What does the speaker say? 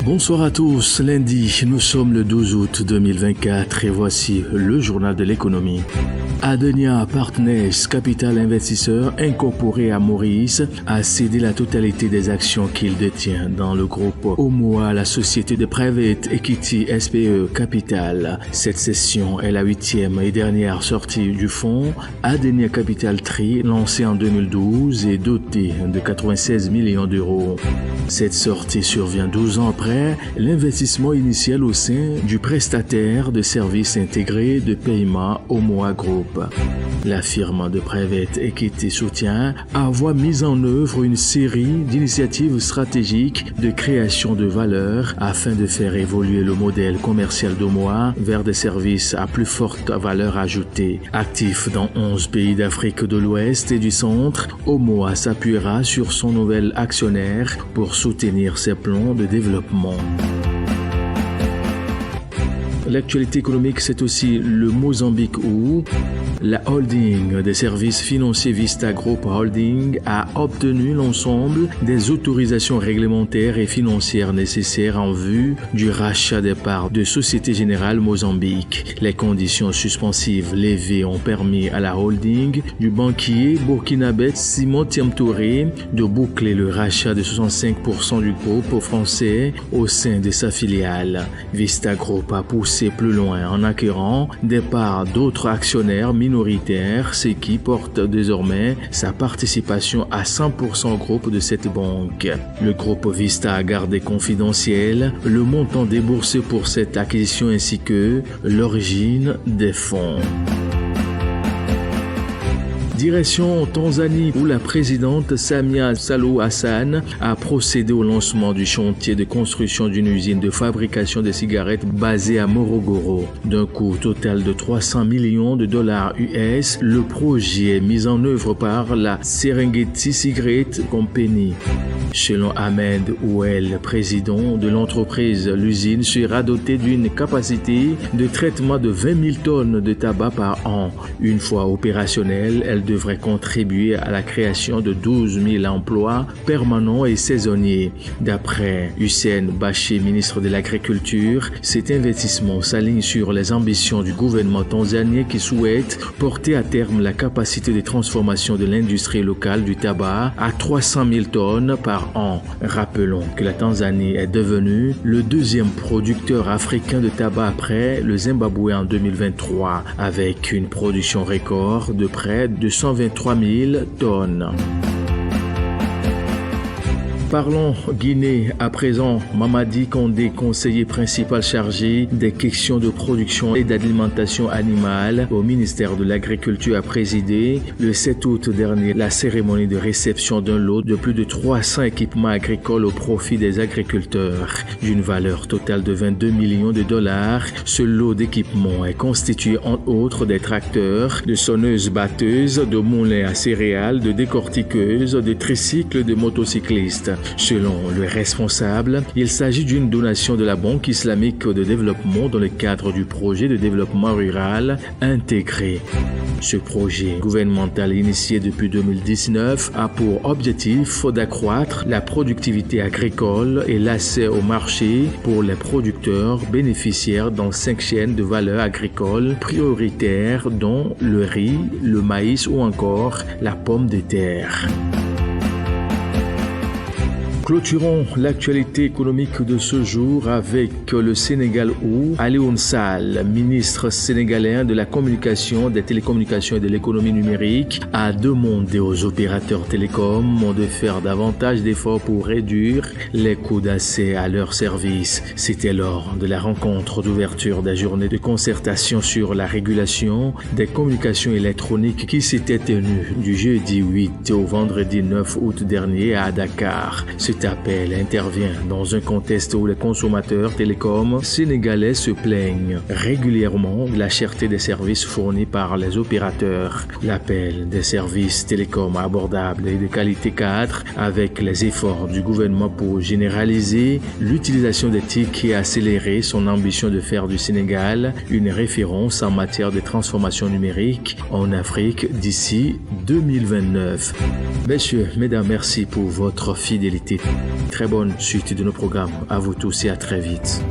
Bonsoir à tous, lundi, nous sommes le 12 août 2024 et voici le journal de l'économie. Adenia Partners Capital Investisseur incorporé à Maurice a cédé la totalité des actions qu'il détient dans le groupe Omoa, la société de Private Equity SPE Capital. Cette cession est la 8e et dernière sortie du fonds Adenia Capital Tree, lancé en 2012 et doté de 96 millions d'euros. Cette sortie survient 12 ans après l'investissement initial au sein du prestataire de services intégrés de paiement Omoa Group. La firme de Private Equity soutient avoir mis en œuvre une série d'initiatives stratégiques de création de valeur afin de faire évoluer le modèle commercial d'Omoa vers des services à plus forte valeur ajoutée. Actif dans 11 pays d'Afrique de l'Ouest et du Centre, Omoa s'appuiera sur son nouvel actionnaire pour soutenir ses plans de développement. L'actualité économique, c'est aussi le Mozambique où la holding des services financiers Vista Group Holding a obtenu l'ensemble des autorisations réglementaires et financières nécessaires en vue du rachat des parts de Société Générale Mozambique. Les conditions suspensives levées ont permis à la holding du banquier burkinabé Simon Touré de boucler le rachat de 65% du groupe français au sein de sa filiale. Vista Group a poussé plus loin en acquérant des parts d'autres actionnaires minoritaires, ce qui porte désormais sa participation à 100% au groupe de cette banque. Le groupe Vista a gardé confidentiel le montant déboursé pour cette acquisition ainsi que l'origine des fonds. Direction Tanzanie où la présidente Samia Suluhu Hassan a procédé au lancement du chantier de construction d'une usine de fabrication de cigarettes basée à Morogoro. D'un coût total de 300 millions de dollars US, le projet est mis en œuvre par la Serengeti Cigarette Company. Selon Ahmed Ouel, président de l'entreprise, l'usine sera dotée d'une capacité de traitement de 20 000 tonnes de tabac par an. Une fois opérationnelle, elle devrait contribuer à la création de 12 000 emplois permanents et saisonniers. D'après Hussein Bashe, ministre de l'Agriculture, cet investissement s'aligne sur les ambitions du gouvernement tanzanien qui souhaite porter à terme la capacité de transformation de l'industrie locale du tabac à 300 000 tonnes par an. Rappelons que la Tanzanie est devenue le deuxième producteur africain de tabac après le Zimbabwe en 2023, avec une production record de près de 123 000 tonnes. Parlons Guinée à présent. Mamadi Kandé, conseiller principal chargé des questions de production et d'alimentation animale au ministère de l'Agriculture, a présidé le 7 août dernier la cérémonie de réception d'un lot de plus de 300 équipements agricoles au profit des agriculteurs. D'une valeur totale de 22 millions de dollars, ce lot d'équipements est constitué entre autres des tracteurs, de sonneuses-batteuses, de moulins à céréales, de décortiqueuses, de tricycles, de motocyclistes. Selon le responsable, il s'agit d'une donation de la Banque islamique de développement dans le cadre du projet de développement rural intégré. Ce projet gouvernemental initié depuis 2019 a pour objectif d'accroître la productivité agricole et l'accès au marché pour les producteurs bénéficiaires dans 5 chaînes de valeur agricole prioritaires dont le riz, le maïs ou encore la pomme de terre. Clôturons l'actualité économique de ce jour avec le Sénégal où Alioune Sall, ministre sénégalais de la communication, des télécommunications et de l'économie numérique, a demandé aux opérateurs télécoms de faire davantage d'efforts pour réduire les coûts d'accès à leurs services. C'était lors de la rencontre d'ouverture des journées de concertation sur la régulation des communications électroniques qui s'était tenue du jeudi 8 au vendredi 9 août dernier à Dakar. Cet appel intervient dans un contexte où les consommateurs télécoms sénégalais se plaignent régulièrement de la cherté des services fournis par les opérateurs. L'appel des services télécoms abordables et de qualité 4 avec les efforts du gouvernement pour généraliser l'utilisation des TIC et accélérer son ambition de faire du Sénégal une référence en matière de transformation numérique en Afrique d'ici 2029. Messieurs, mesdames, merci pour votre fidélité. Très bonne suite de nos programmes à vous tous et à très vite.